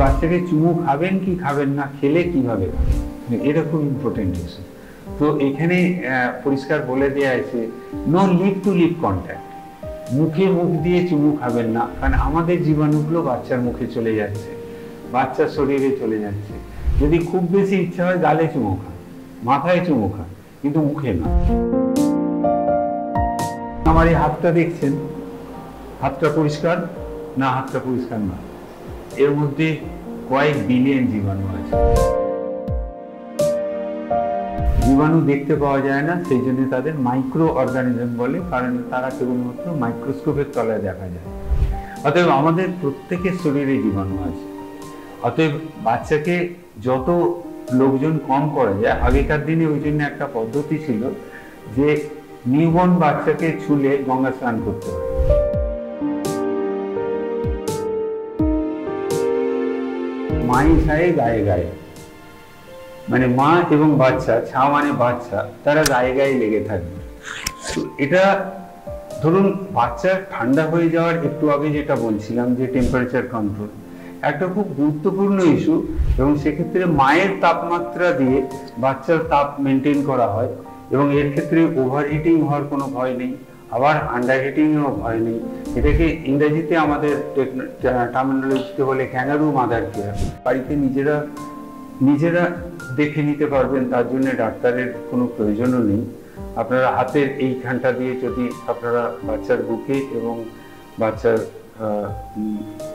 বাচ্চাকে চুমু খাবেন কি খাবেন না, খেলে কিভাবে খাবেন, এটা খুব ইম্পর্টেন্ট ইস্যু। তো এখানে পরিষ্কার বলে দেওয়া আছে no lip to lip contact, মুখে মুখ দিয়ে চুমু খাবেন না, কারণ আমাদের জীবাণুগুলো বাচ্চার মুখে চলে যাচ্ছে, বাচ্চার শরীরে চলে যাচ্ছে। যদি খুব বেশি ইচ্ছা হয় গালে চুমু খান, মাথায় চুমু খান, কিন্তু মুখে না। আমার এই হাতটা দেখছেন, হাতটা পরিষ্কার না, হাতটা পরিষ্কার না, এর মধ্যে কয়েক বিলিয়ন জীবাণু আছে। জীবাণু দেখতে পাওয়া যায় না, সেই জন্য তাদের মাইক্রো অর্গানিজম বলে, কারণ তারা কেবলমাত্র মাইক্রোস্কোপের তলায় দেখা যায়। অতএব আমাদের প্রত্যেকের শরীরে জীবাণু আছে। অতএব বাচ্চাকে যত লোকজন কম করা যায়, আগেকার দিনে ওই জন্য একটা পদ্ধতি ছিল যে নিউবর্ন বাচ্চাকে ছুলে গঙ্গা স্নান করতে হয়। মায়ের ছায়ে গায়ে গায়ে, মানে মা এবং বাচ্চা, ছা মানে বাচ্চা, তারা গায়ে গায়ে লেগে থাকবে। এটা ধরুন বাচ্চা ঠান্ডা হয়ে যাওয়ার একটু আগে যেটা বলছিলাম যে টেম্পারেচার কন্ট্রোল একটা খুব গুরুত্বপূর্ণ ইস্যু, এবং সেক্ষেত্রে মায়ের তাপমাত্রা দিয়ে বাচ্চার তাপ মেনটেন করা হয়, এবং এর ক্ষেত্রে ওভারহিটিং হওয়ার কোনো ভয় নেই, আবার আন্ডার হিটিংয়েরও ভয় নেই। এটাকে ইংরেজিতে আমাদের টার্মিনোলজিতে বলে ক্যাঙ্গারু মাদার কেয়ার। বাড়িতে নিজেরা দেখে নিতে পারবেন, তার জন্য ডাক্তারের কোনো প্রয়োজনও নেই। আপনারা হাতের এইখানটা দিয়ে যদি আপনারা বাচ্চার বুকে এবং বাচ্চার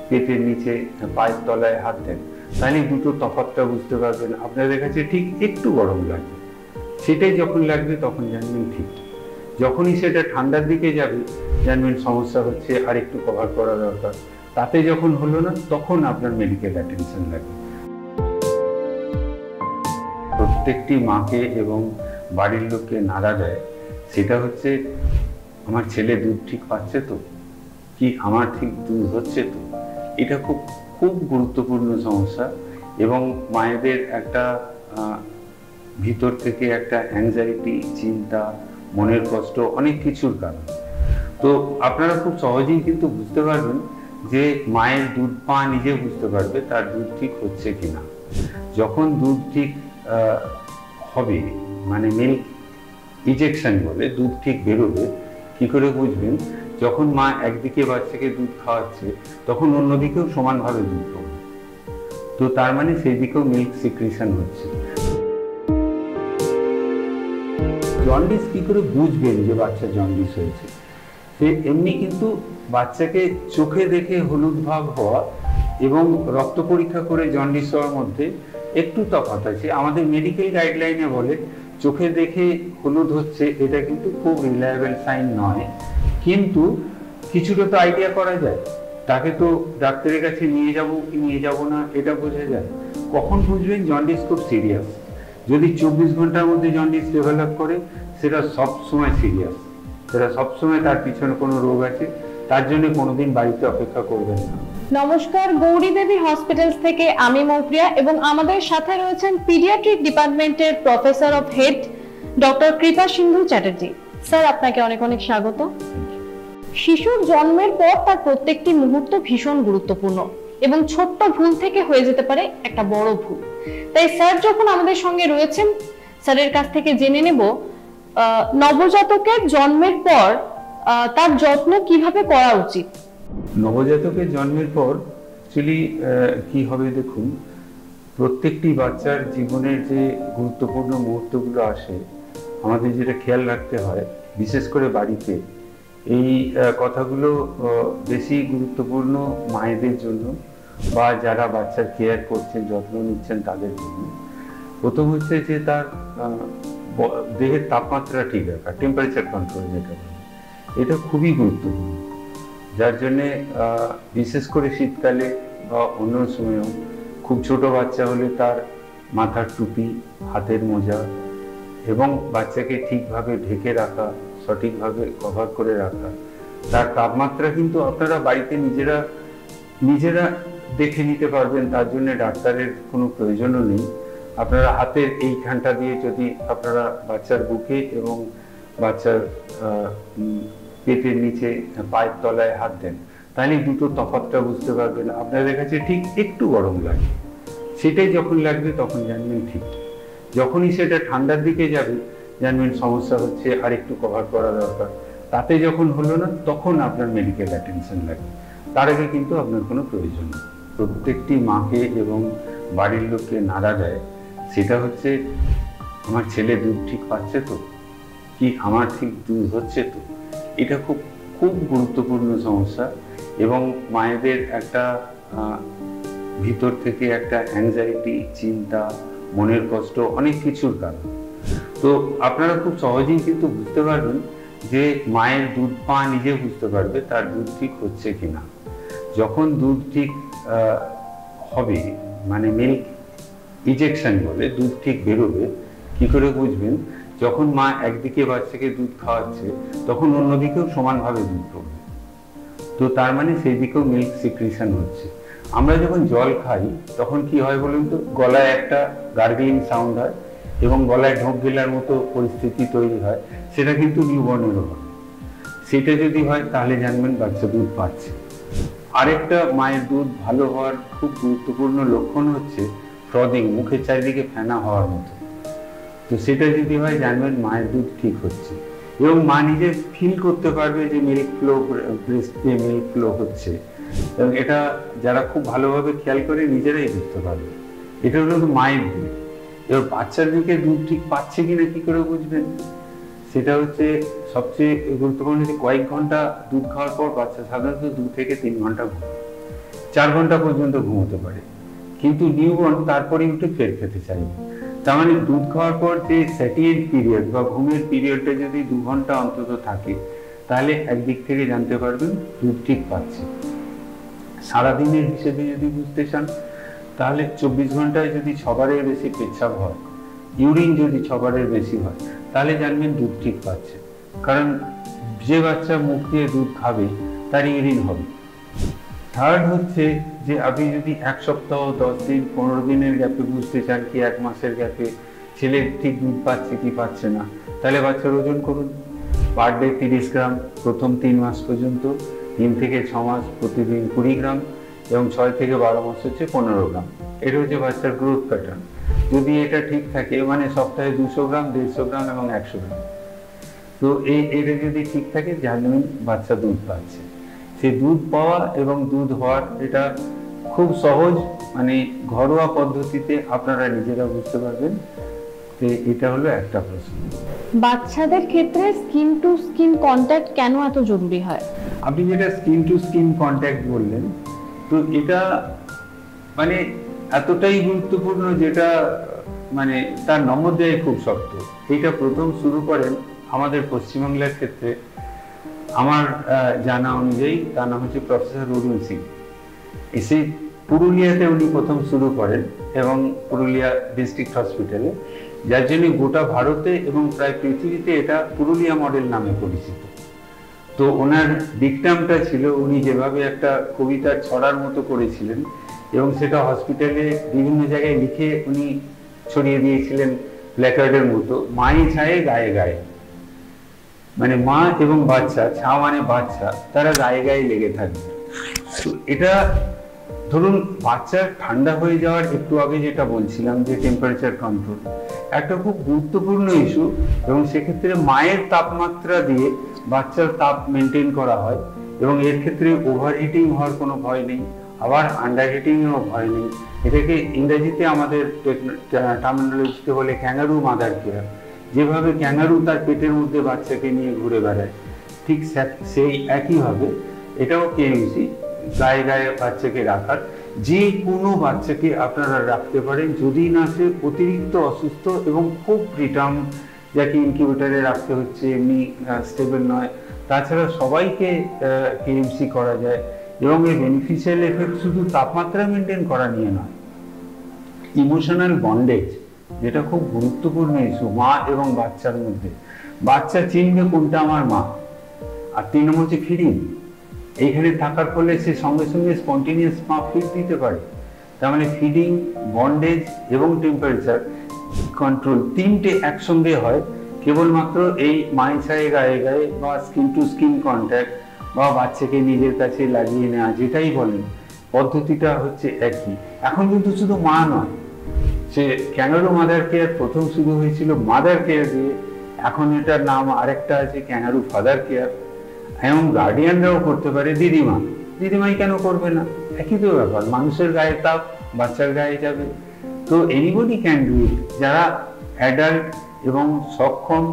পেটের নিচে পায়ের তলায় হাত দেন, তাহলে দুটো তফাৎটা বুঝতে পারবেন। আপনাদের কাছে ঠিক একটু গরম লাগবে, সেটাই যখন লাগবে তখন জানবেন ঠিক। যখনই সেটা ঠান্ডার দিকে যাবে জানবেন সমস্যা হচ্ছে, আর একটু কভার করা দরকার। তাতে যখন হলো না, তখন আপনার মেডিকেল অ্যাটেনশন লাগবে। প্রত্যেকটি মাকে এবং বাড়ির লোককে নাড়া দেয়, সেটা হচ্ছে আমার ছেলে দুধ ঠিক পাচ্ছে তো, কি আমার ঠিক দুধ হচ্ছে তো। এটা খুব খুব গুরুত্বপূর্ণ সমস্যা, এবং মায়েদের একটা ভিতর থেকে একটা অ্যাংজাইটি, চিন্তা, মনের কষ্ট, অনেক কিছুর কারণ। তো আপনারা খুব সহজেই কিন্তু বুঝতে পারবেন যে মায়ের দুধ মা নিজে বুঝতে পারবে তার দুধ ঠিক হচ্ছে কিনা। যখন দুধ ঠিক হবে, মানে মিল্ক ইজেকশন বলে, দুধ ঠিক বেরোবে, কি করে বুঝবেন? যখন মা একদিকে বাচ্চাকে দুধ খাওয়াচ্ছে, তখন অন্যদিকেও সমানভাবে দুধ পাবে, তো তার মানে সেই দিকেও মিল্ক সিক্রিশন হচ্ছে। জন্ডিস কি করে বুঝবেন যে বাচ্চা জন্ডিস হয়েছে? সে এমনি কিন্তু বাচ্চাকে চোখে দেখে হলুদ ভাব হওয়া এবং রক্ত পরীক্ষা করে জন্ডিস হওয়ার মধ্যে একটু তফাৎ আছে। আমাদের মেডিকেল গাইডলাইনে বলে চোখে দেখে হলুদ হচ্ছে, এটা কিন্তু খুব রিলায়েবল সাইন নয়, কিন্তু কিছুটা তো আইডিয়া করা যায়। তাকে তো ডাক্তারের কাছে নিয়ে যাব কি নিয়ে যাব না এটা বোঝা যায়। কখন বুঝবেন জন্ডিস খুব সিরিয়াস? যদি 24 ঘন্টার মধ্যে জন্ডিস ডেভেলপ করে, সেটা সবসময় সিরিয়াস, সেটা সবসময় তার পিছনে কোনো রোগ আছে, তার জন্য কোনোদিন বাড়িতে অপেক্ষা করবেন না। নমস্কার, গৌরী দেবী হসপিটালস থেকে আমি মৌপ্রিয়া, এবং আমাদের সাথে রয়েছেন পিডিয়াট্রিক ডিপার্টমেন্টের প্রফেসর অফ হেড ডক্টর কৃপা সিন্ধু চ্যাটার্জি। স্যার, আপনাকে অনেক অনেক স্বাগত। শিশুর জন্মের পর তার প্রত্যেকটি মুহূর্ত ভীষণ গুরুত্বপূর্ণ, এবং ছোট্ট ভুল থেকে হয়ে যেতে পারে একটা বড় ভুল। তাই স্যার যখন আমাদের সঙ্গে রয়েছেন, স্যারের কাছ থেকে জেনে নেব নবজাতকের জন্মের পর তার যত্ন কিভাবে করা উচিত। নবজাতকের জন্মের পর অ্যাকচুয়ালি কি হবে দেখুন, প্রত্যেকটি বাচ্চার জীবনের যে গুরুত্বপূর্ণ মুহূর্তগুলো আসে, আমাদের যেটা খেয়াল রাখতে হয়, বিশেষ করে বাড়িতে, এই কথাগুলো বেশি গুরুত্বপূর্ণ মায়েদের জন্য বা যারা বাচ্চার কেয়ার করছেন, যত্ন নিচ্ছেন তাদের জন্য। প্রথম হচ্ছে যে তার দেহের তাপমাত্রা ঠিক রাখা, টেম্পারেচার কন্ট্রোল যেটা বলে, এটা খুবই গুরুত্বপূর্ণ। যার জন্যে বিশেষ করে শীতকালে বা অন্য সময়েও খুব ছোট বাচ্চা হলে তার মাথার টুপি, হাতের মোজা এবং বাচ্চাকে ঠিকভাবে ঢেকে রাখা, সঠিকভাবে কভার করে রাখা। তার তাপমাত্রা কিন্তু আপনারা বাড়িতে নিজেরা দেখে নিতে পারবেন, তার জন্য ডাক্তারের কোনো প্রয়োজনও নেই। আপনারা হাতের এইখানটা দিয়ে যদি আপনারা বাচ্চার বুকে এবং বাচ্চার পেটের নিচে পায়ের তলায় হাত দেন, তাহলে দুটো তফাৎটা বুঝতে পারবেন। আপনাদের কাছে ঠিক একটু গরম লাগে, সেটাই যখন লাগবে তখন জানবেন ঠিক। যখনই সেটা ঠান্ডার দিকে যাবে জানবেন সমস্যা হচ্ছে, আর একটু কভার করা দরকার। তাতে যখন হলো না তখন আপনার মেডিকেল অ্যাটেনশন লাগবে, তার আগে কিন্তু আপনার কোনো প্রয়োজন নেই। প্রত্যেকটি মাকে এবং বাড়ির লোককে নাড়া দেয়, সেটা হচ্ছে আমার ছেলে দুধ ঠিক পাচ্ছে তো, কি আমার ঠিক দুধ হচ্ছে তো। এটা খুব খুব গুরুত্বপূর্ণ সমস্যা, এবং মায়েদের একটা ভিতর থেকে একটা অ্যাংজাইটি, চিন্তা, মনের কষ্ট, অনেক কিছুর কারণ। তো আপনারা খুব সহজেই কিন্তু বুঝতে পারবেন যে মায়ের দুধ মা নিজে বুঝতে পারবে তার দুধ ঠিক হচ্ছে কিনা। যখন দুধ ঠিক হবে, মানে মিল্ক ইজেকশন বলে, দুধ ঠিক বেরোবে, কি করে বুঝবেন? যখন মা একদিকে বাচ্চাকে দুধ খাওয়াচ্ছে তখন অন্যদিকেও সমানভাবে দুধ পড়বে, তো তার মানে সেই দিকেও মিল্ক সিক্রিশন হচ্ছে। আমরা যখন জল খাই তখন কি হয় বলুন তো, গলায় একটা গার্গলিং সাউন্ড হয় এবং গলায় ঢোক গেলার মতো পরিস্থিতি তৈরি হয়, সেটা কিন্তু নিউবর্নেরও হয়। সেটা যদি হয় তাহলে জানবেন বাচ্চা দুধ পাচ্ছে। আরেকটা মায়ের দুধ ভালো হওয়ার খুব গুরুত্বপূর্ণ লক্ষণ হচ্ছে ফ্রদিং, মুখের চারিদিকে ফেনা হওয়ার মতো। তো সেটা যদি হয় জানবেন মায়ের দুধ ঠিক হচ্ছে, এবং মা নিজে ফিল করতে পারবে যে মিল্ক ফ্লো, ব্রেস্ট দিয়ে মিল্ক ফ্লো হচ্ছে, এবং এটা যারা খুব ভালোভাবে খেয়াল করে নিজেরাই বুঝতে পারবে। এটা হলো মায়ের দুধ। এবার বাচ্চার দিকে দুধ ঠিক পাচ্ছে কিনা কি করে বুঝবেন? সেটা হচ্ছে সবচেয়ে গুরুত্বপূর্ণ যে কয়েক ঘন্টা দুধ খাওয়ার পর বাচ্চা সাধারণত 2 থেকে 3 ঘন্টা ঘুমায়, 4 ঘন্টা পর্যন্ত ঘুমোতে পারে, কিন্তু নিউবর্ন তারপরে উঠে ফের খেতে চাইবে। তার মানে দুধ খাওয়ার পর যে স্যাটিয়েন্ট পিরিয়ড বা ঘুমের পিরিয়ডটা যদি 2 ঘন্টা অন্তত থাকে, তাহলে একদিক থেকে জানতে পারবেন দুধ ঠিক পাচ্ছে। সারাদিনের হিসেবে যদি বুঝতে চান, তাহলে 24 ঘন্টায় যদি 6 বারের বেশি পেচ্ছাপ হয়, ইউরিন যদি 6 বারের বেশি হয়, তাহলে জানবেন দুধ ঠিক পাচ্ছে। কারণ যে বাচ্চা মুখ দিয়ে দুধ খাবে তার ইউরিন হবে। থার্ড হচ্ছে যে আপনি যদি 1 সপ্তাহ, 10 দিন, 15 দিনের গ্যাপে বুঝতে চান, কি 1 মাসের গ্যাপে ছেলে ঠিক দুধ পাচ্ছে কি পাচ্ছে না, তাহলে বাচ্চার ওজন করুন। পার ডে 30 গ্রাম প্রথম 3 মাস পর্যন্ত, 3 থেকে 6 মাস প্রতিদিন 20 গ্রাম, এবং 6 থেকে 12 মাস হচ্ছে 15 গ্রাম। এটা হচ্ছে বাচ্চার গ্রোথ প্যাটার্ন। যদি এটা ঠিক থাকে, মানে সপ্তাহে 200 গ্রাম, 150 গ্রাম এবং 100 গ্রাম, তো এটা যদি ঠিক থাকে জানবেন বাচ্চা দুধ পাচ্ছে। সেই দুধ পাওয়া এবং দুধ হওয়ার এটা খুব সহজ, মানে ঘরোয়া পদ্ধতিতে আপনারা নিজেরা বুঝতে পারবেন। তো এটা হলো একটা প্রশ্ন। বাচ্চাদের ক্ষেত্রে স্কিন টু স্কিন কন্ট্যাক্ট কেন এত জরুরি হয়? আপনি যেটা স্কিন টু স্কিন কন্ট্যাক্ট বললেন, তো এটা মানে এতটাই গুরুত্বপূর্ণ যেটা মানে তার নম্বর দেওয়া খুব শক্ত। এটা প্রথম শুরু করেন আমাদের পশ্চিমবাংলার ক্ষেত্রে, আমার জানা অনুযায়ী তার নাম হচ্ছে প্রফেসর অরুণ সিং। এসে পুরুলিয়াতে উনি প্রথম শুরু করেন, এবং পুরুলিয়া ডিস্ট্রিক্ট হসপিটালে, যার জন্য গোটা ভারতে এবং প্রায় পৃথিবীতে এটা পুরুলিয়া মডেল নামে পরিচিত। তো ওনার ডিকটামটা ছিল, উনি যেভাবে একটা কবিতার ছড়ার মতো করেছিলেন এবং সেটা হসপিটালে বিভিন্ন জায়গায় লিখে উনি ছড়িয়ে দিয়েছিলেন প্ল্যাকার্ডের মতো, মাই ছায়ে গায়ে গায়ে, মানে মা এবং বাচ্চা, ছা মানে বাচ্চা, তারা গায়ে গায়ে লেগে থাকবে। তো এটা ধরুন বাচ্চার ঠান্ডা হয়ে যাওয়ার একটু আগে যেটা বলছিলাম যে টেম্পারেচার কন্ট্রোল একটা খুব গুরুত্বপূর্ণ ইস্যু, এবং সেক্ষেত্রে মায়ের তাপমাত্রা দিয়ে বাচ্চার তাপ মেনটেন করা হয়, এবং এর ক্ষেত্রে ওভারহিটিং হওয়ার কোনো ভয় নেই, আবার আন্ডার হিটিংয়েরও ভয় নেই। এটাকে ইংরেজিতে আমাদের টার্মিনোলজিতে বলে ক্যাঙ্গারু মাদার কেয়ার। যেভাবে ক্যাঙ্গারু তার পেটের মধ্যে বাচ্চাকে নিয়ে ঘুরে বেড়ায়, ঠিক সেই একইভাবে এটাও কেএমসি, গায়ে গায়ে বাচ্চাকে রাখার। যে কোনো বাচ্চাকে আপনারা রাখতে পারেন যদি না সে অতিরিক্ত অসুস্থ এবং খুব প্রিটার্ম, যাকে ইনকিউবেটারে রাখতে হচ্ছে, এমনি স্টেবল নয়। তাছাড়া সবাইকে কেএমসি করা যায়, এবং এর বেনিফিশিয়াল এফেক্ট শুধু তাপমাত্রা মেনটেন করা নিয়ে নয়, ইমোশনাল বন্ডেজ, যেটা খুব গুরুত্বপূর্ণ ইস্যু মা এবং বাচ্চার মধ্যে। বাচ্চা চিনবে কোনটা আমার মা। আর 3 নম্বর হচ্ছে ফিডিং। এইখানে থাকার ফলে সে সঙ্গে সঙ্গে স্পন্টেনিয়াস মা ফিড দিতে পারে। তার মানে ফিডিং, বন্ডেজ এবং টেম্পারেচার কন্ট্রোল 3টে একসঙ্গে হয় কেবলমাত্র এই মাই ছায়ে গায়ে গায়ে বা স্কিন টু স্কিন কন্ট্যাক্ট বা বাচ্চাকে নিজের কাছে লাগিয়ে নেওয়া, যেটাই বলেন, পদ্ধতিটা হচ্ছে একই। এখন কিন্তু শুধু মা নয়, সে ক্যাঙ্গারু মাদার কেয়ার প্রথম শুরু হয়েছিল মাদার কেয়ার দিয়ে, এখন এটার নাম আরেকটা আছে ক্যাঙ্গারু ফাদার কেয়ার। এবং গার্ডিয়ানরাও করতে পারে দিদিমা, দিদিমাই কেন করবে না? একই তো ব্যাপার, মানুষের গায়ে তাপ বাচ্চার গায়ে যাবে। তো এনিবডি ক্যান ডু ইট, যারা অ্যাডাল্ট এবং সক্ষম,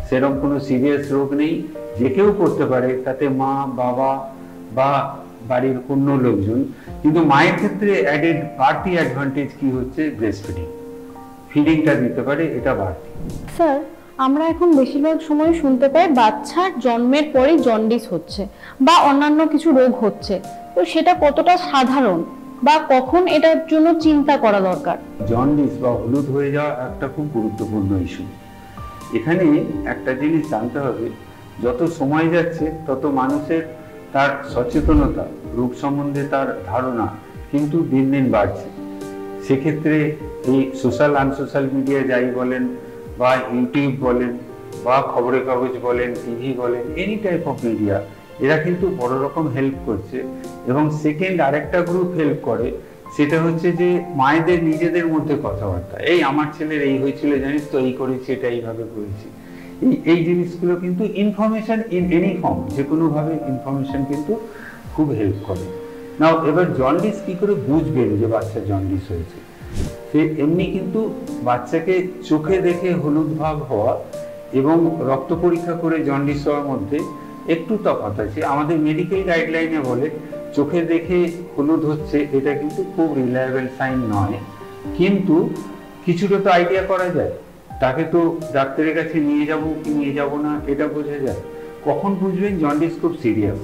সেরকম কোনো সিরিয়াস রোগ নেই, যে কেউ করতে পারে, তাতে মা বাবা বা বাড়ির অন্য লোকজন। কিন্তু মায়ের ক্ষেত্রে অ্যাডেড বাড়তি অ্যাডভান্টেজ কি হচ্ছে, ব্রেস্ট ফিডিং, ফিডিংটা দিতে পারে, এটা বাড়তি। স্যার, আমরা এখন বেশিরভাগ সময় শুনতে পাই বাচ্চার জন্মের পরেই জন্ডিস হচ্ছে বা অন্যান্য কিছু রোগ হচ্ছে, তো সেটা কতটা সাধারণ বা কখন এটার জন্য চিন্তা করা দরকার? জন্ডিস বা হলুদ হয়ে যাওয়া একটা খুব গুরুত্বপূর্ণ ইস্যু। এখানে একটা জিনিস জানতে হবে, যত সময় যাচ্ছে তত মানুষের তার সচেতনতা, রোগ সম্বন্ধে তার ধারণা কিন্তু দিন দিন বাড়ছে। সেক্ষেত্রে এই সোশ্যাল আনসোশ্যাল মিডিয়া যাই বলেন, বা ইউটিউব বলেন, বা খবরের কাগজ বলেন, টিভি বলেন, এনি টাইপ অফ মিডিয়া, এরা কিন্তু বড় রকম হেল্প করছে। এবং সেকেন্ড আরেকটা গ্রুপ হেল্প করে, সেটা হচ্ছে যে মায়েদের নিজেদের মধ্যে কথাবার্তা। এই আমার ছেলের এই হয়েছিল জানিস তো, এই করেছি, এটা এইভাবে করেছি। এই জিনিসগুলো কিন্তু ইনফরমেশন ইন এনি ফর্ম, যে কোনোভাবে ইনফরমেশন কিন্তু খুব হেল্প করে। নাও এবার জন্ডিস কি করে বুঝবেন যে বাচ্চা জন্ডিস হয়েছে? সে এমনি কিন্তু বাচ্চাকে চোখে দেখে হলুদ ভাব হওয়া এবং রক্ত পরীক্ষা করে জন্ডিস হওয়ার মধ্যে একটু তফাৎ আছে। আমাদের মেডিকেল গাইডলাইনে বলে চোখে দেখে হলুদ হচ্ছে, এটা কিন্তু খুব রিলায়েবল সাইন নয়, কিন্তু কিছুটা তো আইডিয়া করা যায়। তাকে তো ডাক্তারের কাছে নিয়ে যাব কি নিয়ে যাব না এটা বোঝা যায়। কখন বুঝবেন জন্ডিস খুব সিরিয়াস?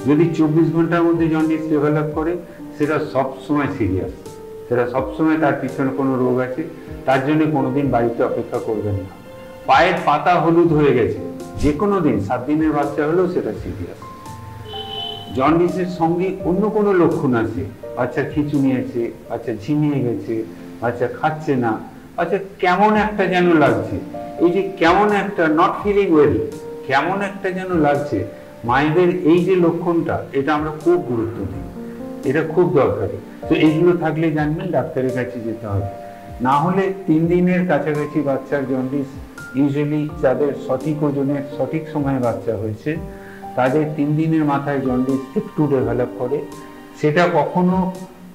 যদি 24 ঘন্টার মধ্যে জন্ডিস ডেভেলপ করে, সেটা সবসময় সিরিয়াস, সেটা সবসময় তার পিছনে কোনো রোগ আছে, তার জন্য কোনোদিন বাড়িতে অপেক্ষা করবেন না। পায়ের পাতা হলুদ হয়ে গেছে, যে কোনো দিন, 7 দিনের বাচ্চা হলেও সেটা সিরিয়াস। জন্ডিসের সঙ্গে অন্য কোনো লক্ষণ আছে, বাচ্চা খিঁচুনি আছে, বাচ্চা ঝিমিয়ে গেছে, বাচ্চা খাচ্ছে না, বাচ্চা কেমন একটা যেন লাগছে, এই যে কেমন একটা নট ফিলিং ওয়েল, কেমন একটা যেন লাগছে, মায়েদের এই যে লক্ষণটা, এটা আমরা খুব গুরুত্ব দিই, এটা খুব দরকারি। তো এইগুলো থাকলে জানবেন ডাক্তারের কাছে যেতে হবে। না হলে 3 দিনের কাছাকাছি বাচ্চার জন্ডিস, ইউজুয়ালি যাদের সঠিক ওজনের সঠিক সময়ে বাচ্চা হয়েছে, তাদের 3 দিনের মাথায় জন্ডিস একটু ডেভেলপ করে, সেটা কখনো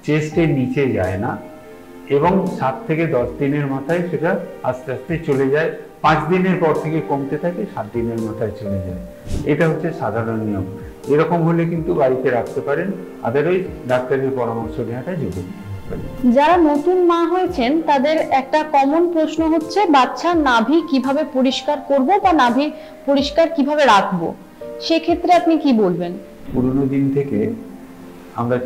চেস্টের নিচে যায় না, এবং 7 থেকে 10 দিনের মাথায় সেটা আস্তে আস্তে চলে যায়। 5 দিনের পর থেকে কমতে থাকে, 7 দিনের মাথায় চলে যায়। এটা হচ্ছে সাধারণ নিয়ম। এরকম হলে কিন্তু বাড়িতে রাখতে পারেন, আদারওয়াইজ ডাক্তারের পরামর্শ নেওয়াটা জরুরি। যারা নতুন মা হয়েছেন তাদের একটা কমন প্রশ্ন হচ্ছে বাচ্চার নাভি কিভাবে পরিষ্কার করব বা নাভি পরিষ্কার কিভাবে রাখবো, সেক্ষেত্রে আপনি কি বলবেন? পুরোনো দিন থেকে আমরা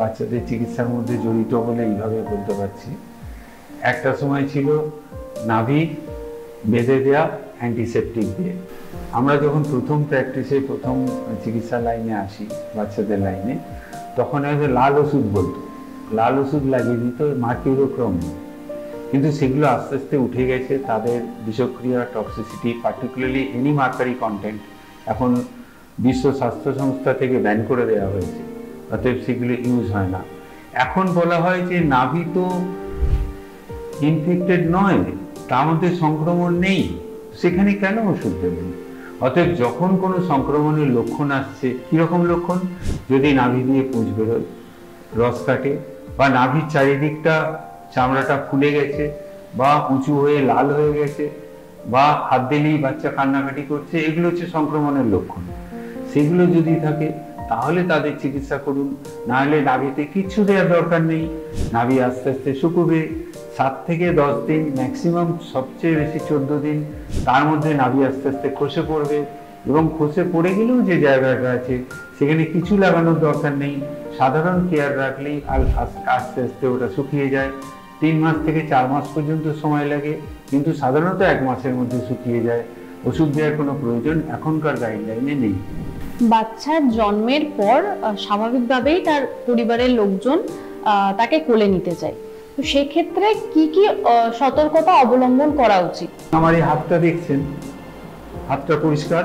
বাচ্চাদের চিকিৎসার মধ্যে জড়িত বলে এইভাবে বলতে পারছি। একটা সময় ছিল নাভি বেঁধে দেওয়া অ্যান্টিসেপটিক দিয়ে। আমরা যখন প্রথম প্র্যাকটিসে, প্রথম চিকিৎসা লাইনে আসি, বাচ্চাদের লাইনে, তখন হয়তো লাল ওষুধ বলতো, লাল ওষুধ লাগিয়ে দিত, মার্কিউরোক্রম। কিন্তু সেগুলো আস্তে আস্তে উঠে গেছে, তাদের বিষক্রিয়া, toxicity, particularly any mercury content এখন বিশ্ব স্বাস্থ্য সংস্থা থেকে ব্যান করে দেওয়া হয়েছে, অতএব সেগুলো ইউজ হয় না। এখন বলা হয় যে নাভি তো ইনফেক্টেড নয়, তার মধ্যে সংক্রমণ নেই, সেখানে কেন ওষুধ দেবেন? অতএব যখন কোনো সংক্রমণের লক্ষণ আসছে, কিরকম লক্ষণ? যদি নাভি দিয়ে পুঁজ বেরোয়, রস কাটে, বা নাভির চারিদিকটা চামড়াটা ফুলে গেছে, বা উঁচু হয়ে লাল হয়ে গেছে, বা হাত দিলেই বাচ্চা কান্নাকাটি করছে, এগুলো হচ্ছে সংক্রমণের লক্ষণ। সেগুলো যদি থাকে তাহলে তাদের চিকিৎসা করুন, না হলে নাভিতে কিচ্ছু দেওয়ার দরকার নেই। নাভি আস্তে আস্তে শুকুবে, 7 থেকে 10 দিন, ম্যাক্সিমাম সবচেয়ে বেশি 14 দিন, তার মধ্যে নাভি আস্তে আস্তে খসে পড়বে, এবং খসে পড়ে গেলেও যে জায়গাটা আছে সেখানে কিছু লাগানোর দরকার নেই, সাধারণ কেয়ার রাখলেই আস্তে আস্তে ওটা শুকিয়ে যায়। 3 মাস থেকে 4 মাস পর্যন্ত সময় লাগে, কিন্তু সাধারণত 1 মাসের মধ্যে শুকিয়ে যায়। ওষুধ দেওয়ার কোনো প্রয়োজন এখনকার গাইডলাইনে নেই। বাচ্চার জন্মের পর স্বাভাবিকভাবেই তার পরিবারের লোকজন তাকে কোলে নিতে চায়, তো সেক্ষেত্রে কি কি সতর্কতা অবলম্বন করা উচিত? আমার এই হাতটা দেখছেন, হাতটা পরিষ্কার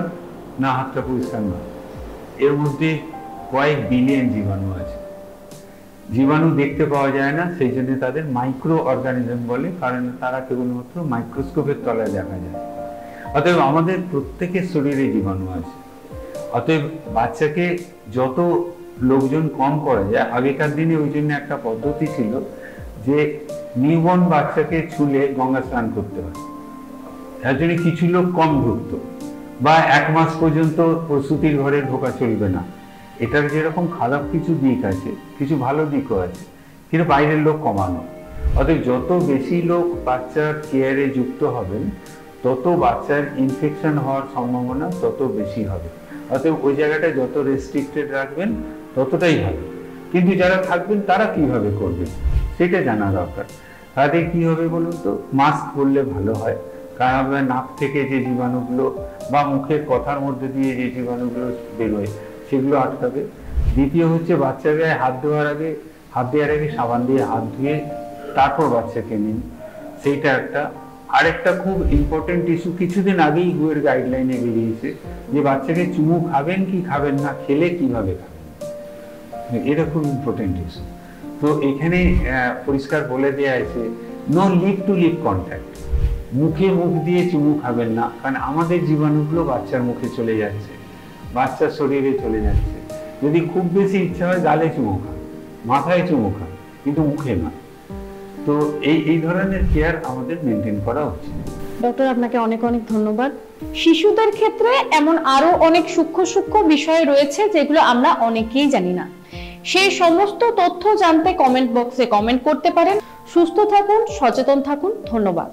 না হাতটা পরিষ্কার না, এর মধ্যে কয়েক বিলিয়ন জীবাণু আছে। জীবাণু দেখতে পাওয়া যায় না, সেই জন্য তাদের মাইক্রো অর্গানিজম বলে, কারণ তারা কেবলমাত্র মাইক্রোস্কোপের তলায় দেখা যায়। অতএব আমাদের প্রত্যেকের শরীরে জীবাণু আছে। অতএব বাচ্চাকে যত লোকজন কম করা যায়, আগেকার দিনে ওই জন্য একটা পদ্ধতি ছিল যে নিউবর্ন বাচ্চাকে ছুলে গঙ্গা স্নান করতে হয়, তার জন্য কিছু লোক কম ঢুকতো, বা 1 মাস পর্যন্ত প্রসূতির ঘরে ঢোকা চলবে না। এটার যেরকম খারাপ কিছু দিক আছে, কিছু ভালো দিকও আছে, কিন্তু বাইরের লোক কমানো। অতএব যত বেশি লোক বাচ্চার কেয়ারে যুক্ত হবেন, তত বাচ্চার ইনফেকশন হওয়ার সম্ভাবনা তত বেশি হবে। অতএব ওই জায়গাটা যত রেস্ট্রিক্টেড রাখবেন ততটাই ভালো। কিন্তু যারা থাকবেন তারা কিভাবে করবেন সেটা জানা দরকার। তাদের কি হবে বলুন তো, মাস্ক পরলে ভালো হয়, কারণ আপনার নাক থেকে যে জীবাণুগুলো বা মুখের কথার মধ্যে দিয়ে যে জীবাণুগুলো বেরোয় সেগুলো আটকাবে। দ্বিতীয় হচ্ছে বাচ্চার গায়ে হাত দেওয়ার আগে সাবান দিয়ে হাত ধুয়ে তারপর বাচ্চাকে নিন, সেইটা একটা। আরেকটা খুব ইম্পর্টেন্ট ইস্যু, কিছুদিন আগেই হুয়ের গাইডলাইনে বেরিয়েছে যে বাচ্চাকে চুমু খাবেন কি খাবেন না, খেলে কিভাবে খাবেন, এটা খুব ইম্পর্টেন্ট ইস্যু। তো এখানে পরিষ্কার বলে দেওয়া আছে no lip to lip contact, মুখে মুখ দিয়ে চুমু খাবেন না, কারণ আমাদের জীবাণুগুলো বাচ্চার মুখে চলে যাচ্ছে, বাচ্চার শরীরে চলে যাচ্ছে। যদি খুব বেশি ইচ্ছা হয় গালে চুমু খান, মাথায় চুমু খান, কিন্তু মুখে না। তো এই ধরনের কেয়ার আমাদের মেনটেন করা উচিত। ডক্টর, আপনাকে অনেক অনেক ধন্যবাদ। শিশুদের ক্ষেত্রে এমন আরো অনেক সূক্ষ্ম সূক্ষ্ম বিষয় রয়েছে যেগুলো আমরা অনেকেই জানি না। সেই সমস্ত তথ্য জানতে কমেন্ট বক্সে কমেন্ট করতে পারেন। সুস্থ থাকুন, সচেতন থাকুন। ধন্যবাদ।